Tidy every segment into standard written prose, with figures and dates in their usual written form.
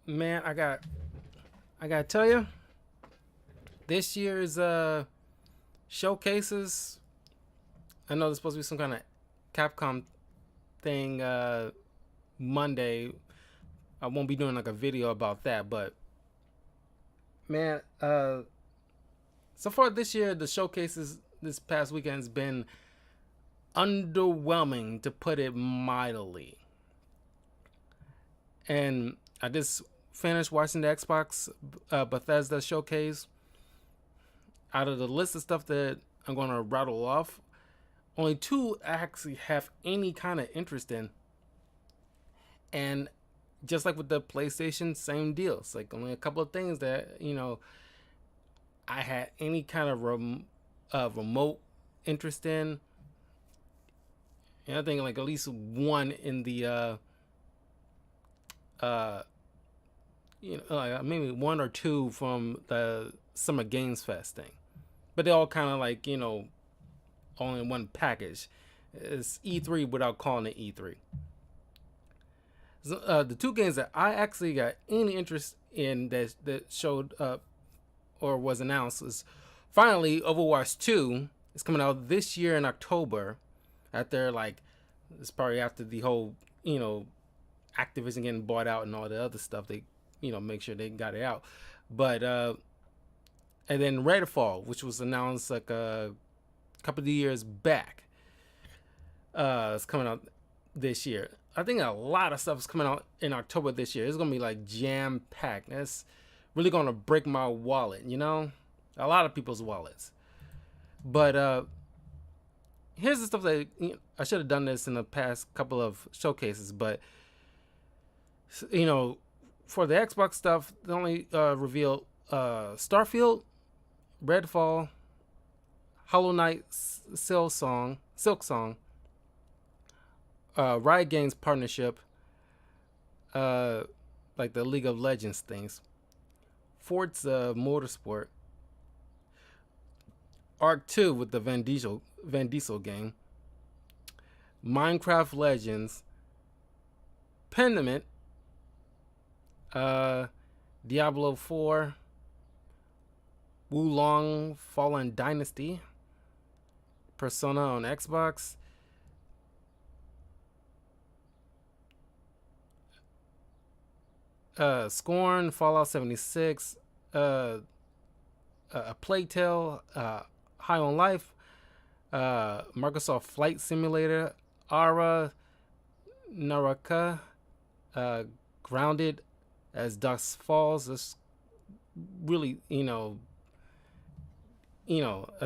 Man, I gotta tell you, this year's showcases. I know there's supposed to be some kind of Capcom thing Monday. I won't be doing like a video about that, but man, so far this year the showcases this past weekend has been underwhelming to put it mildly. And I just finished watching the Xbox Bethesda showcase. Out of the list of stuff that I'm going to rattle off, only two I actually have any kind of interest in. And just like with the PlayStation, same deal. It's like only a couple of things that, I had any kind of remote interest in. And I think like at least one in the, like maybe one or two from the Summer Games Fest thing. But they all kind of like, all in one package. It's E3 without calling it E3. So, the two games that I actually got any interest in that showed up or was announced is finally Overwatch 2. It's coming out this year in October. After like, it's probably after the whole, Activision getting bought out and all the other stuff. They, make sure they got it out. But and then Redfall, which was announced like a couple of years back, it's coming out this year. I think a lot of stuff is coming out in October this year. It's gonna be like jam packed. That's really gonna break my wallet. A lot of people's wallets. But here's the stuff that I should have done this in the past couple of showcases. But for the Xbox stuff, they only revealed Starfield, Redfall, Hollow Knight, Silk Song, Riot Games partnership, like the League of Legends things, Forza Motorsport, Arc 2 with the Van Diesel game, Minecraft Legends, Pentiment, Diablo 4, Wulong Fallen Dynasty, Persona on Xbox, Scorn, Fallout 76, a Plague Tale, High on Life, Microsoft Flight Simulator, Ara, Naraka, Grounded, As Dusk Falls. This really, I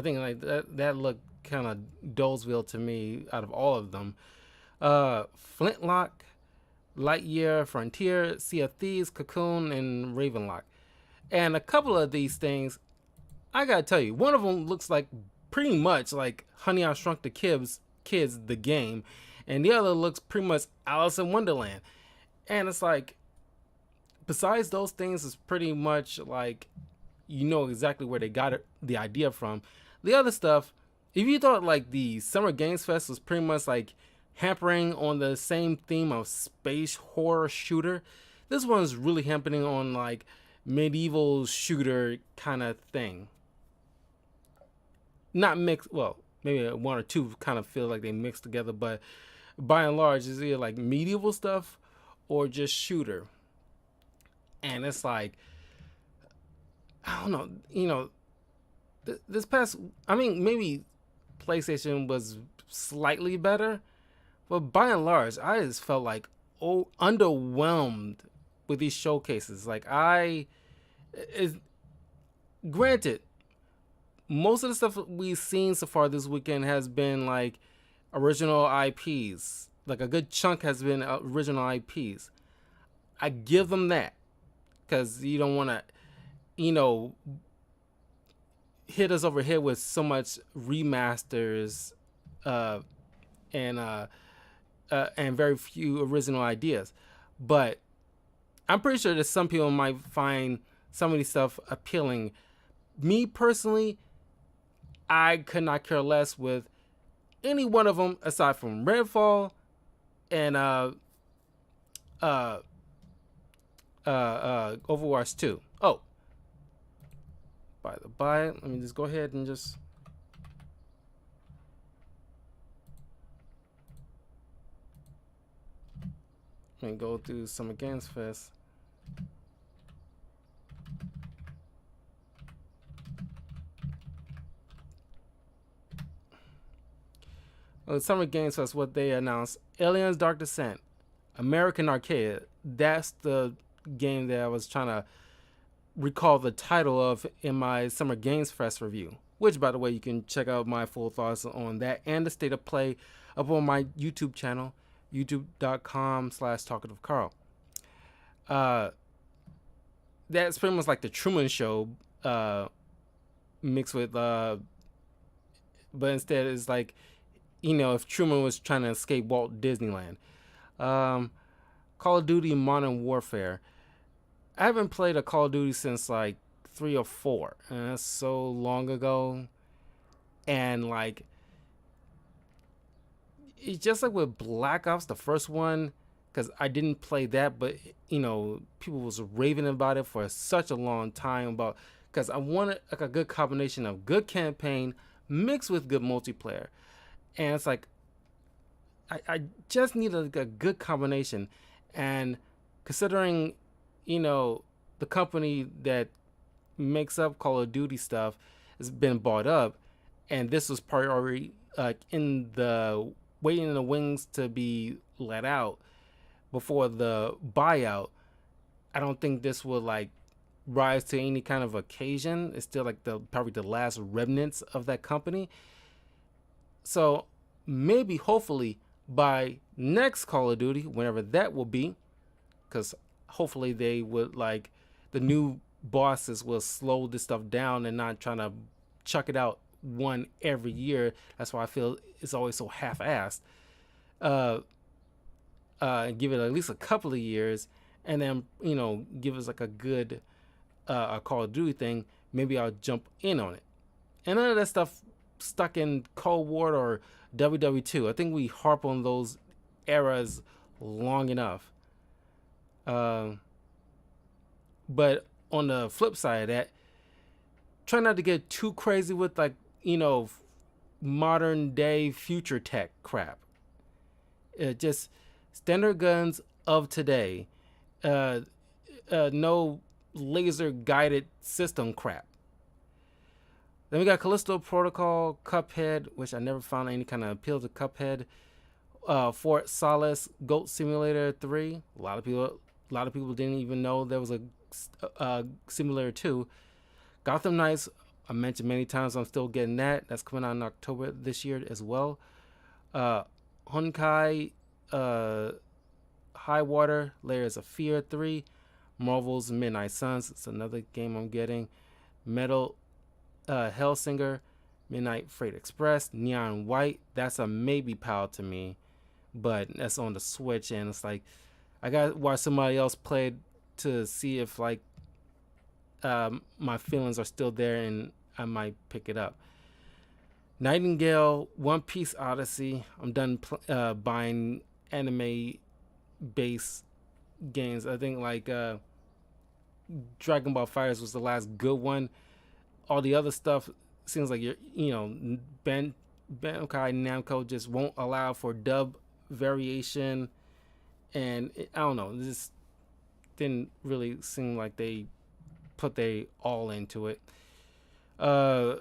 think like that looked kind of Dolesville to me out of all of them. Flintlock, Lightyear, Frontier, Sea of Thieves, Cocoon, and Ravenlock. And a couple of these things, I gotta tell you, one of them looks like pretty much like Honey I Shrunk the Kids, the game, and the other looks pretty much Alice in Wonderland. And it's like, besides those things, it's pretty much like exactly where they got the idea from. The other stuff, if you thought like the Summer Games Fest was pretty much like hampering on the same theme of space horror shooter, this one's really hampering on like medieval shooter kind of thing. Not mixed, well, maybe one or two kind of feel like they mixed together, but by and large, it's either like medieval stuff or just shooter. And it's like, I don't know, this past, I mean, maybe PlayStation was slightly better, but by and large, I just felt like underwhelmed with these showcases. Like granted, most of the stuff we've seen so far this weekend has been like original IPs. Like a good chunk has been original IPs. I give them that, because you don't want to, hit us over here with so much remasters, and very few original ideas. But I'm pretty sure that some people might find some of these stuff appealing. Me personally, I could not care less with any one of them aside from Redfall and Overwatch 2. Oh, by the by, let me just go ahead and just go through Summer Games Fest. Well, Summer Games Fest, what they announced: Aliens: Dark Descent, American Arcade. That's the game that I was trying to recall the title of in my Summer Games Fest review. Which, by the way, you can check out my full thoughts on that and the state of play up on my YouTube channel, youtube.com/talkativecarl. That's pretty much like the Truman Show mixed with, but instead it's like, if Truman was trying to escape Walt Disneyland. Call of Duty Modern Warfare. I haven't played a Call of Duty since like 3 or 4, and that's so long ago. And like, it's just like with Black Ops, the first one, because I didn't play that, but people was raving about it for such a long time about, because I wanted like a good combination of good campaign mixed with good multiplayer, and it's like I just need a good combination. And considering the company that makes up Call of Duty stuff has been bought up, and this was already in the waiting in the wings to be let out before the buyout. I don't think this will like rise to any kind of occasion. It's still like probably the last remnants of that company. So maybe, hopefully, by next Call of Duty, whenever that will be, because hopefully they would like the new bosses will slow this stuff down and not trying to chuck it out one every year. That's why I feel it's always so half-assed. Give it at least a couple of years, and then give us like a good a Call of Duty thing. Maybe I'll jump in on it. And none of that stuff stuck in Cold War or WW2. I think we harp on those eras long enough. But on the flip side of that, try not to get too crazy with like modern day future tech crap. Just standard guns of today. No laser guided system crap. Then we got Callisto Protocol, Cuphead, which I never found any kind of appeal to Cuphead. Fort Solis, Goat Simulator 3. A lot of people didn't even know there was a Simulator 2. Gotham Knights, I mentioned many times, I'm still getting that. That's coming out in October this year as well. Honkai High Water, Layers of Fear 3. Marvel's Midnight Suns, it's another game I'm getting. Metal Hellsinger, Midnight Freight Express, Neon White, that's a maybe pal to me, but that's on the Switch, and it's like I gotta watch somebody else play to see if like my feelings are still there, and I might pick it up. Nightingale, One Piece Odyssey. I'm done buying anime based games. I think like Dragon Ball FighterZ was the last good one. All the other stuff seems like Bandai Namco just won't allow for dub variation, and I don't know. This didn't really seem like they put they all into it. The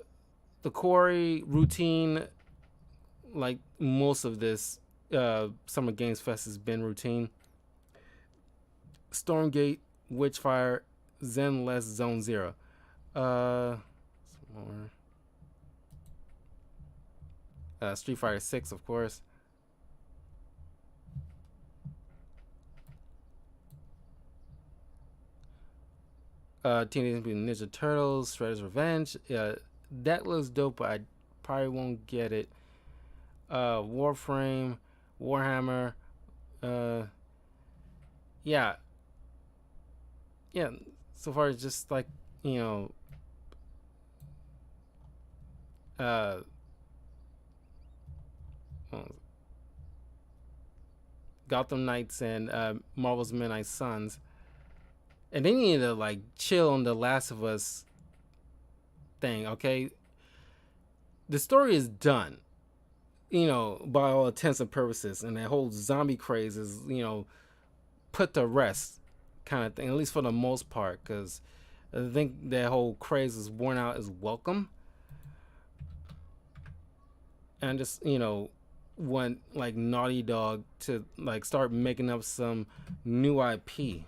Quarry routine, like most of this Summer Games Fest has been routine. Stormgate, Witchfire, Zenless, Zone Zero. Street Fighter 6, of course. Teenage Mutant Ninja Turtles, Shredder's Revenge. That looks dope, but I probably won't get it. Warframe, Warhammer. Yeah. So far, it's just like Gotham Knights and Marvel's Midnight Suns. and they need to like chill on the Last of Us thing. Okay, the story is done, by all intents and purposes, and that whole zombie craze is, put to rest, kind of thing. At least for the most part, because I think that whole craze is worn out is welcome, and just want like Naughty Dog to like start making up some new IP.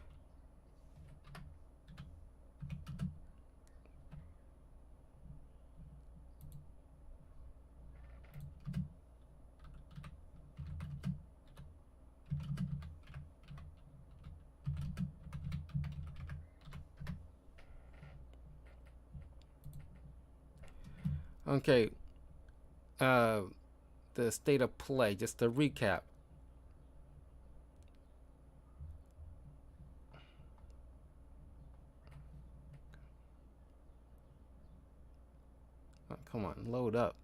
Okay, uh, the state of play. Just to recap. Oh, come on, load up.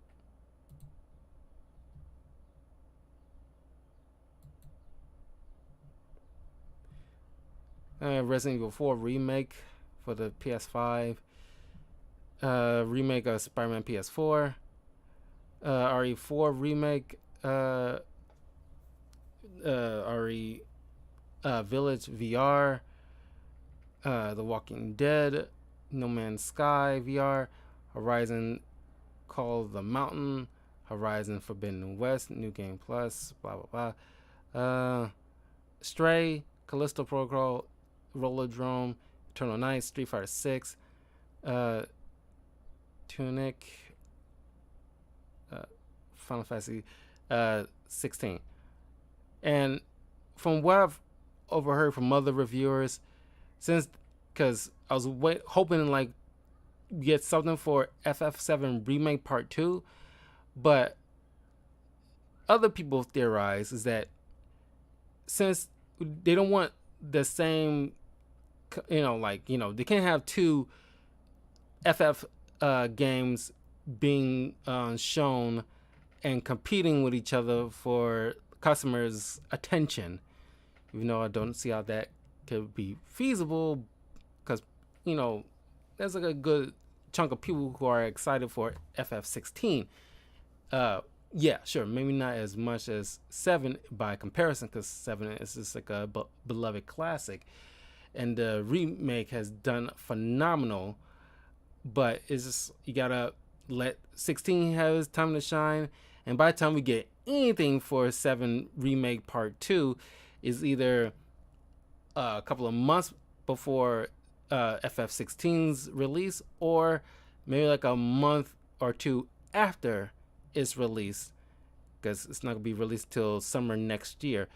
Resident Evil 4 remake for the PS5. Remake of Spider-Man PS4. RE4 remake. RE Village VR. The Walking Dead. No Man's Sky VR. Horizon Call of the Mountain. Horizon Forbidden West. New Game Plus. Blah blah blah. Stray. Callisto Protocol. Rollerdrome. Eternal Nights. Street Fighter 6. Tunic. Final Fantasy 16. And from what I've overheard from other reviewers, since because I was hoping to like get something for FF7 Remake Part 2, but other people theorize is that since they don't want the same, they can't have two FF games being shown and competing with each other for customers' attention. Even though I don't see how that could be feasible, because there's like a good chunk of people who are excited for FF16. Yeah, sure, maybe not as much as 7 by comparison, because 7 is just like a beloved classic, and the remake has done phenomenal. But it's just you gotta let 16 have its time to shine, and by the time we get anything for 7 remake part 2 is either a couple of months before FF16's release, or maybe like a month or two after its release, because it's not gonna be released till summer next year.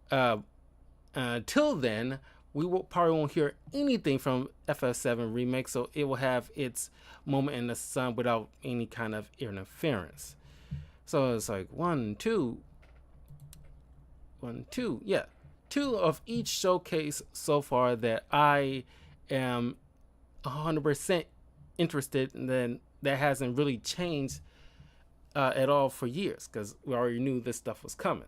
Till then, we probably won't hear anything from FF7 remake, so it will have its moment in the sun without any kind of interference. So it's like one, two, yeah, 2 of each showcase so far that I am 100% interested in. Then that hasn't really changed at all for years, because we already knew this stuff was coming.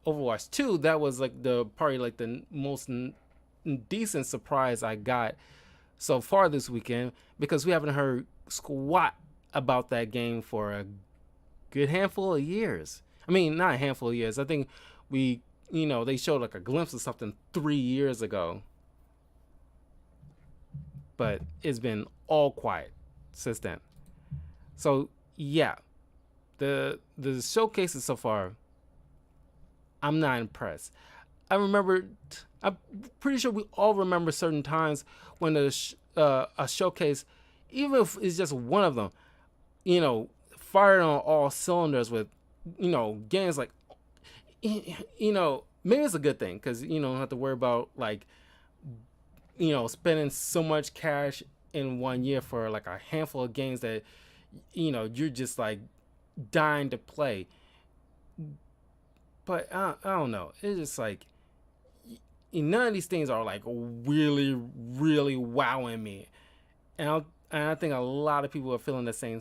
Overwatch 2, that was like probably like the most decent surprise I got so far this weekend, because we haven't heard squat about that game for a good handful of years. I mean, not a handful of years. I think they showed like a glimpse of something 3 years ago, but it's been all quiet since then. So yeah, the showcases so far, I'm not impressed. I'm pretty sure we all remember certain times when a showcase, even if it's just one of them, fired on all cylinders with, games like, maybe it's a good thing, because you don't have to worry about like, spending so much cash in 1 year for like a handful of games that, you're just like dying to play. But I don't know. It's just like none of these things are like really, really wowing me, and I think a lot of people are feeling the same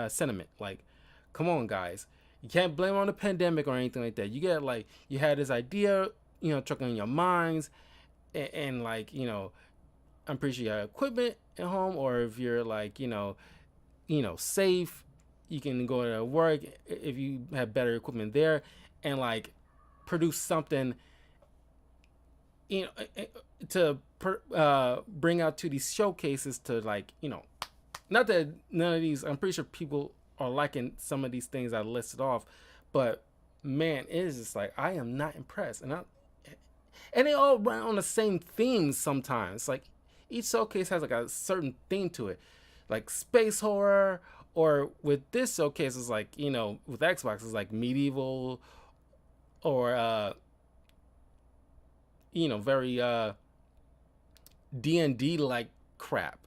sentiment. Like, come on, guys, you can't blame it on the pandemic or anything like that. You had this idea, trucking in your minds, and like, I'm pretty sure you have equipment at home, or if you're like, safe, you can go to work if you have better equipment there, and like produce something, you know, to bring out to these showcases to like, not that none of these, I'm pretty sure people are liking some of these things I listed off, but man, it is just like I am not impressed, and they all run on the same themes sometimes. Like each showcase has like a certain theme to it, like space horror, or with this showcase is like, with Xbox it's like medieval, or very D&D like crap,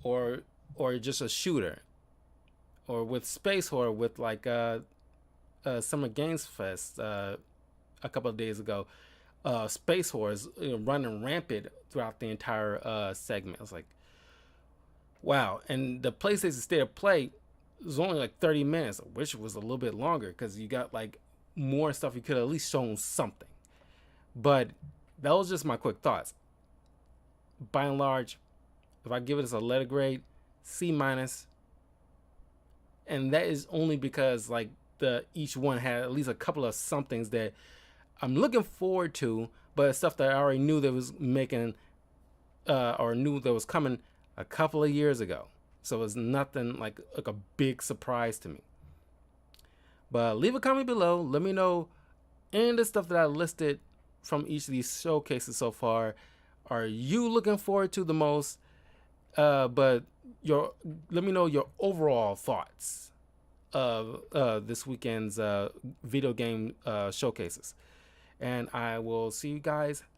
or just a shooter, or with space horror with like Summer Games Fest a couple of days ago. Space horror is running rampant throughout the entire segment. I was like, wow. And the PlayStation State of Play was only like 30 minutes. I wish it was a little bit longer because you got like more stuff. You could at least shown something. But that was just my quick thoughts. By and large, if I give it as a letter grade, C minus, and that is only because like each one had at least a couple of somethings that I'm looking forward to, but stuff that I already knew that was making or knew that was coming a couple of years ago. So it's nothing like a big surprise to me. But leave a comment below. Let me know any of the stuff that I listed from each of these showcases so far. Are you looking forward to the most? But let me know your overall thoughts of this weekend's video game showcases. And I will see you guys